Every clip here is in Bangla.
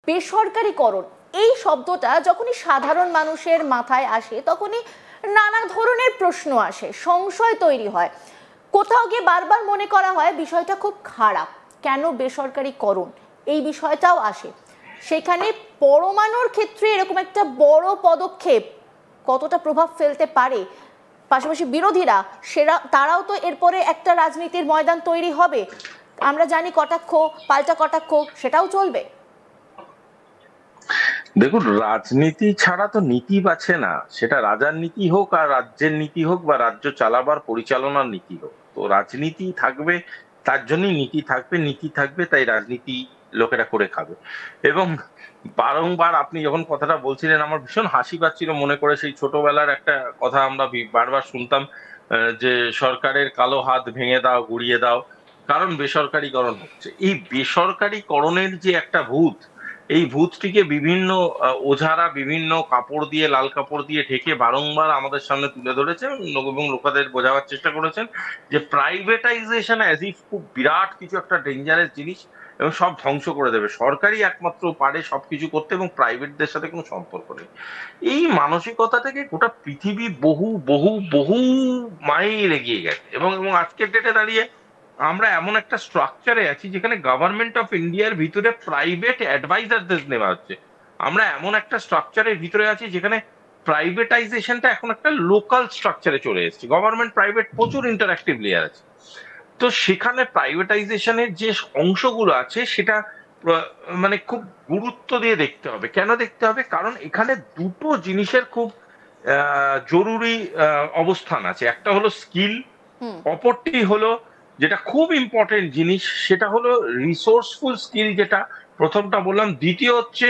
বেসরকারীকরণ এই শব্দটা যখনই সাধারণ মানুষের মাথায় আসে তখনই নানা ধরনের প্রশ্ন আসে, সংশয় তৈরি হয়। কোথাও গিয়ে বারবার মনে করা হয় বিষয়টা খুব খারাপ, কেন বেসরকারীকরণ এই বিষয়টাও আসে। সেখানে পরমাণুর ক্ষেত্রে এরকম একটা বড় পদক্ষেপ কতটা প্রভাব ফেলতে পারে, পাশাপাশি বিরোধীরা তারাও তো এরপরে একটা রাজনীতির ময়দান তৈরি হবে। আমরা জানি কটাক্ষ পাল্টা কটাক্ষ সেটাও চলবে। দেখুন, রাজনীতি ছাড়া তো নীতি বাঁচে না, সেটা রাজার নীতি হোক আর রাজ্যের নীতি হোক বা রাজ্য চালাবার পরিচালনার নীতি হোক। তো রাজনীতি থাকবে, তার জন্যই নীতি থাকবে, নীতি থাকবে তাই রাজনীতি লোকেরা করে খাবে। এবং বারংবার আপনি যখন কথাটা বলছিলেন আমার ভীষণ হাসি পাচ্ছিল, মনে করে সেই ছোটবেলার একটা কথা আমরা বারবার শুনতাম, যে সরকারের কালো হাত ভেঙে দাও, গুড়িয়ে দাও, কারণ বেসরকারীকরণ হচ্ছে। এই বেসরকারীকরণের যে একটা ভূত, এই ভূতটিকে বিভিন্ন ওঝারা বিভিন্ন কাপড় দিয়ে, লাল কাপড় দিয়ে ঢেকে বারংবার আমাদের সামনে তুলে ধরেছেন এবং লোকেদের বোঝাবার চেষ্টা করেছেন যে প্রাইভেটাইজেশন অ্যাজ ইফ খুব বিরাট কিছু একটা ডেঞ্জারাস জিনিস এবং সব ধ্বংস করে দেবে, সরকারই একমাত্র পারে সবকিছু করতে এবং প্রাইভেটদের সাথে কোনো সম্পর্ক নেই। এই মানসিকতা থেকে গোটা পৃথিবী বহু বহু বহু মাইল এগিয়ে গেছে। এবং এবং আজকের ডেটে দাঁড়িয়ে আমরা এমন একটা স্ট্রাকচারে আছি যেখানে গভর্নমেন্ট অফ ইন্ডিয়ার ভিতরে প্রাইভেট অ্যাডভাইজারদের নেওয়া হচ্ছে। আমরা এমন একটা স্ট্রাকচারের ভিতরে আছি যেখানে প্রাইভেটাইজেশনটা এখন একটা লোকাল স্ট্রাকচারে চলে এসেছে। গভর্নমেন্ট প্রাইভেট প্রচুর ইন্টারঅ্যাক্টিভ লেয়ার আছে। তো সেখানে প্রাইভেটাইজেশনের যে অংশগুলো আছে সেটা মানে খুব গুরুত্ব দিয়ে দেখতে হবে। কেন দেখতে হবে? কারণ এখানে দুটো জিনিসের খুব জরুরি অবস্থান আছে। একটা হলো স্কিল, অপরটি হলো যেটা খুব ইম্পর্টেন্ট জিনিস সেটা হলো রিসোর্সফুল স্কিল, যেটা প্রথমটা বললাম। দ্বিতীয় হচ্ছে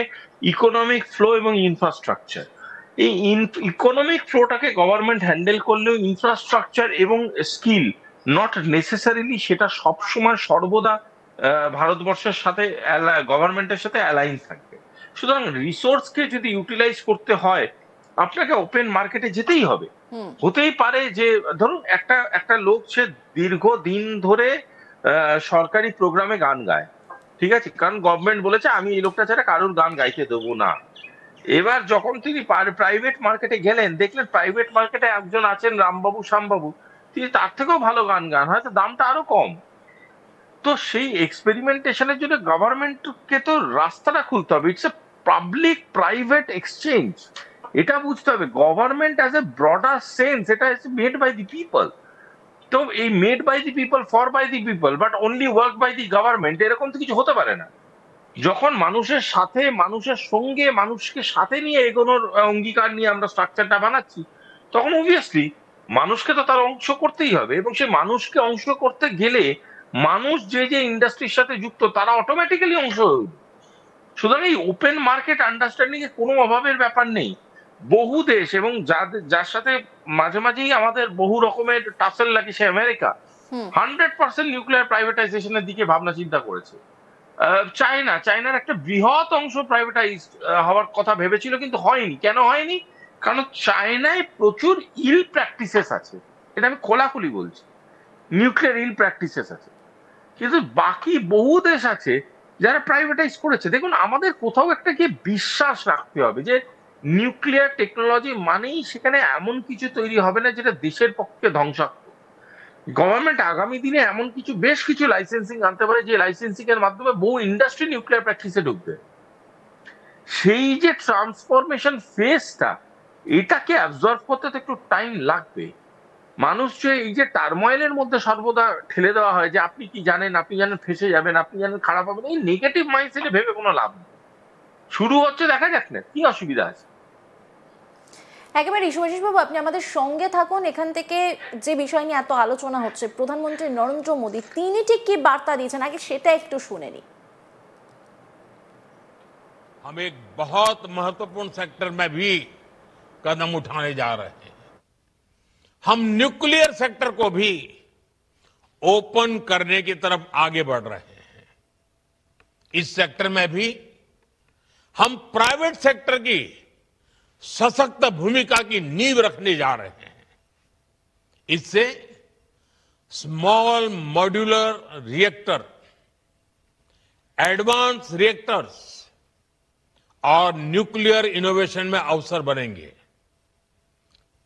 ইকোনমিক ফ্লো এবং ইনফ্রাস্ট্রাকচার। এই ইকোনমিক ফ্লোটাকে গভর্নমেন্ট হ্যান্ডেল করলেও ইনফ্রাস্ট্রাকচার এবং স্কিল নট নেসেসারিলি সেটা সবসময় সর্বদা ভারতবর্ষের সাথে গভর্নমেন্টের সাথে অ্যালাইন থাকবে। সুতরাং রিসোর্সকে যদি ইউটিলাইজ করতে হয় আপনাকে ওপেন মার্কেটে যেতেই হবে। হতেই পারে যে ধরুন একটা একটা লোক সে দীর্ঘদিন ধরে সরকারি প্রোগ্রামে গান গায়, ঠিক আছে, কারণ গভর্নমেন্ট বলেছে আমি এই লোকটা ছাড়া কারোর গান গাইতে দেবো না। এবার যখন তিনি প্রাইভেট মার্কেটে গেলেন, দেখলেন প্রাইভেট মার্কেটে একজন আছেন রামবাবু শ্যামবাবু, তিনি তার থেকেও ভালো গান গান, হয়তো দামটা আরো কম। তো সেই এক্সপেরিমেন্টেশনের জন্য গভর্নমেন্টকে তো রাস্তাটা খুলতে হবে। It's a public private exchange. এটা বুঝতে হবে government as a broader sense, এটা মেড বাই দি পিপল। তো এই made by the people for by the people but only work by the government, এরকম তো কিছু হতে পারে না। যখন মানুষের সাথে, মানুষের সঙ্গে, মানুষকে সাথে নিয়ে এগোনোর অঙ্গীকার নিয়ে আমরা স্ট্রাকচারটা বানাচ্ছি, তখন অবভিয়াসলি মানুষকে তো তার অংশ করতেই হবে। এবং সে মানুষকে অংশ করতে গেলে মানুষ যে যে ইন্ডাস্ট্রির সাথে যুক্ত তারা অটোমেটিক্যালি অংশ হয়ে উঠবে। সুতরাং এই ওপেন মার্কেট আন্ডারস্ট্যান্ডিং এ কোনো অভাবের ব্যাপার নেই। বহু দেশ এবং যার সাথে মাঝে মাঝেই আমাদের বহু রকমের টাসেল লাগে, সে আমেরিকা 100% নিউক্লিয়ার প্রাইভেটাইজেশনের দিকে ভাবনা চিন্তা করেছে। চায়নার একটা বৃহৎ অংশ প্রাইভেটাইজ হওয়ার কথা ভেবেছিল কিন্তু হয়নি। কেন হয়নি? কারণ চায়নায় প্রচুর ইল প্র্যাকটিসেস আছে, এটা আমি খোলাখুলি বলছি, নিউক্লিয়ার ইল প্র্যাকটিসেস আছে। কিন্তু বাকি বহু দেশ আছে যারা প্রাইভেটাইজ করেছে। দেখুন, আমাদের কোথাও একটা গিয়ে বিশ্বাস রাখতে হবে যে নিউক্লিয়ার টেকনোলজি মানেই সেখানে এমন কিছু তৈরি হবে না যেটা দেশের পক্ষে ধ্বংসাত্মক। গভর্নমেন্ট আগামী দিনে এমন কিছু বেশ কিছু লাইসেন্সিং আনতে পারে যে লাইসেন্সিং এর মাধ্যমে বহু ইন্ডাস্ট্রি নিউক্লিয়ার প্র্যাকটিসে ঢুকবে। সেই যে ট্রান্সফরমেশন ফেজটা, এটাকে অ্যাবজর্ব করতে তো একটু টাইম লাগবে। মানুষ যে এই যে টার্ময়েলের মধ্যে সর্বদা ঠেলে দেওয়া হয় যে আপনি কি জানেন, আপনি জানেন ফেসে যাবেন, আপনি জানেন খারাপ হবে, এই নেগেটিভ মাইন্ডসেটে ভেবে কোনো লাভ নেই। শুরু হচ্ছে, দেখা যাক না কি অসুবিধা আছে। একেবারে শুভাশিস বাবু, আপনি আমাদের সঙ্গে থাকুন। এখান থেকে যে বিষয় নিয়ে এত আলোচনা হচ্ছে, প্রধানমন্ত্রী নরেন্দ্র মোদী তিনি ঠিক কি বার্তা দিয়েছেন আগে সেটা একটু শুনে নি। हम एक बहुत महत्वपूर्ण सेक्टर में भी कदम उठाने जा रहे हैं। हम न्यूक्लियर सेक्टर को भी ओपन करने की तरफ आगे बढ़ रहे हैं। इस सेक्टर में भी हम प्राइवेट सेक्टर की सशक्त भूमिका की नींव रखने जा रहे हैं। इससे small modular reactor, advance reactors और न्यूक्लियर इनोवेशन में अवसर बनेंगे।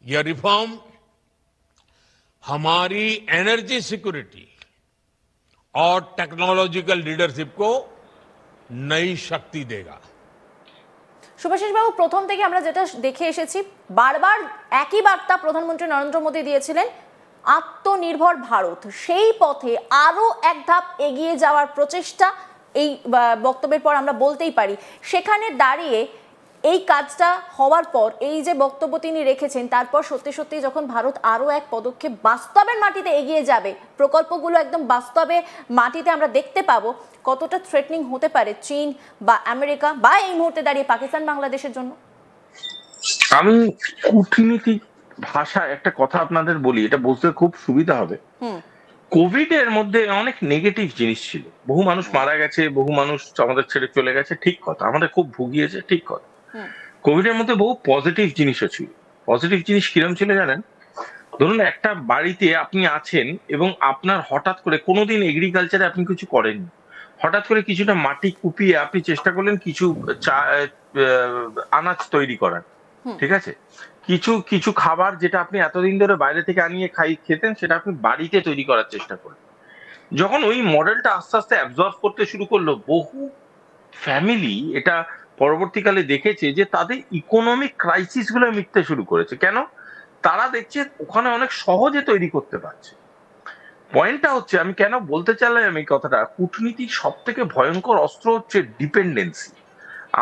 यह रिफॉर्म हमारी एनर्जी सिक्योरिटी और टेक्नोलॉजिकल लीडरशिप को नई शक्ति देगा। শুভাশিস বাবু, প্রথম থেকে আমরা যেটা দেখে এসেছি, বারবার একই বার্তা প্রধানমন্ত্রী নরেন্দ্র মোদী দিয়েছিলেন, আত্মনির্ভর ভারত, সেই পথে আরো এক ধাপ এগিয়ে যাওয়ার প্রচেষ্টা এই বক্তব্যের পর আমরা বলতেই পারি। সেখানে দাঁড়িয়ে এই কাজটা হওয়ার পর এই যে বক্তব্য তিনি রেখেছেন, তারপর সত্যি সত্যি যখন ভারত আরো এক পদক্ষেপ বাস্তবের মাটিতে এগিয়ে যাবে, প্রকল্পগুলো একদম বাস্তবে মাটিতে আমরা দেখতে পাবো, কতটা থ্রেটনিং হতে পারে চীন বা আমেরিকা বা এই মুহূর্তে দাঁড়িয়ে পাকিস্তান বাংলাদেশের জন্য? আমি কূটনীতিক ভাষায় একটা কথা আপনাদের বলি, এটা বুঝতে খুব সুবিধা হবে। কোভিড এর মধ্যে অনেক নেগেটিভ জিনিস ছিল, বহু মানুষ মারা গেছে, বহু মানুষ আমাদের ছেড়ে চলে গেছে, ঠিক কথা, আমাদের খুব ভুগিয়েছে, ঠিক কথা। কোভিড এর মধ্যে বহু পজিটিভ জিনিসও ছিল। পজিটিভ জিনিস কিরম ছিল জানেন? ধরুন একটা বাড়িতে আপনি আছেন এবং আপনার হঠাৎ করে, কোনোদিন এগ্রিকালচারে আপনি কিছু করেননি, হঠাৎ করে কিছুটা মাটি কুপিয়ে আপনি চেষ্টা করলেন কিছু আনাজ তৈরি করার, ঠিক আছে? কিছু কিছু খাবার যেটা আপনি এতদিন ধরে বাইরে থেকে আনিয়ে খেতেন, সেটা আপনি বাড়িতে তৈরি করার চেষ্টা করলেন। যখন ওই মডেলটা আস্তে আস্তে অ্যাবজর্ভ করতে শুরু করলো, বহু ফ্যামিলি এটা পরবর্তীকালে দেখেছে যে তাদের ইকোনমিক ক্রাইসিস গুলো মিটতে শুরু করেছে। কেন? তারা দেখছে ওখানে অনেক সহজে তৈরি করতে পারছে। পয়েন্টটা হচ্ছে, আমি কেন বলতে চাইলাম এই কথাটা, কূটনীতির সব থেকে ভয়ঙ্কর অস্ত্র হচ্ছে ডিপেন্ডেন্সি।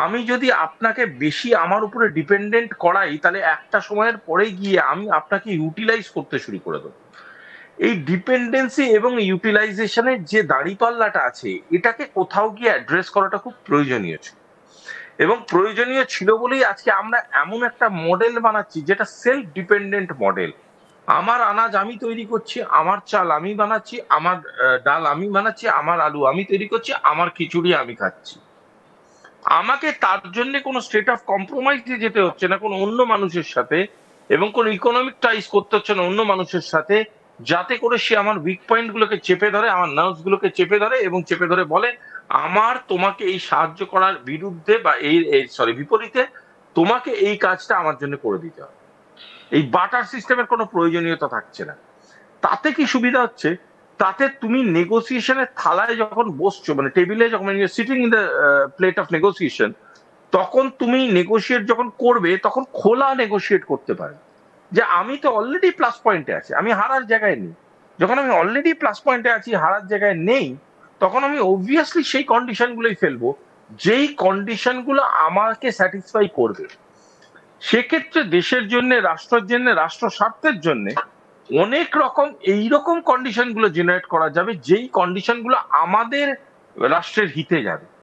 আমি যদি আপনাকে বেশি আমার উপরে ডিপেন্ডেন্ট করাই, তাহলে একটা সময়ের পরে গিয়ে আমি আপনাকে ইউটিলাইজ করতে শুরু করে দেবো। এই ডিপেন্ডেন্সি এবং ইউটিলাইজেশনের যে দাঁড়িপাল্লাটা আছে, এটাকে কোথাও গিয়ে অ্যাড্রেস করাটা খুব প্রয়োজনীয় ছিল, এবং প্রয়োজনীয় ছিল বলেই আজকে আমরা এমন একটা মডেল বানাচ্ছি যেটা সেলফ ডিপেন্ডেন্ট মডেল। আমার আনাজ আমি তৈরি করছি, আমার চাল আমি বানাচ্ছি, আমার ডাল আমি বানাচ্ছি, আমার আলু আমি তৈরি করছি, আমার খিচুড়ি আমি খাচ্ছি। আমাকে তার জন্য কোনো স্টেট অফ কম্প্রোমাইজে যেতে হচ্ছে না কোনো অন্য মানুষের সাথে, এবং কোনো ইকোনমিক টাইজ করতে হচ্ছে না অন্য মানুষের সাথে, যাতে করে সে আমার উইক পয়েন্ট গুলোকে চেপে ধরে, আমার নার্ভস গুলোকে চেপে ধরে, এবং চেপে ধরে বলে আমার তোমাকে এই সাহায্য করার বিরুদ্ধে বা বিপরীতে তোমাকে এই কাজটা আমার জন্য করে দিতে হবে। এই বাটার সিস্টেমের কোনো প্রয়োজনীয়তা থাকছে না। তাতে কি সুবিধা হচ্ছে? তাতে তুমি নেগোসিয়েশনের থালায় যখন বসছো, মানে টেবিলে যখন sitting in the plate of negotiation, তখন তুমি নেগোসিয়েট যখন করবে, তখন খোলা নেগোসিয়েট করতে পারবে যে আমি তো অলরেডি প্লাস পয়েন্টে আছি, আমি হারার জায়গায় নেই। যখন আমি অলরেডি প্লাস পয়েন্টে আছি, হারার জায়গায় নেই, তখন আমি অবভিয়াসলি সেই কন্ডিশন গুলোই ফেলবো যেই কন্ডিশন গুলো আমাকে স্যাটিসফাই করবে। সেক্ষেত্রে দেশের জন্য, রাষ্ট্রের জন্য, রাষ্ট্র স্বার্থের জন্য অনেক রকম এইরকম কন্ডিশন গুলো জেনারেট করা যাবে, যেই কন্ডিশন গুলো আমাদের রাষ্ট্রের হিতে যাবে।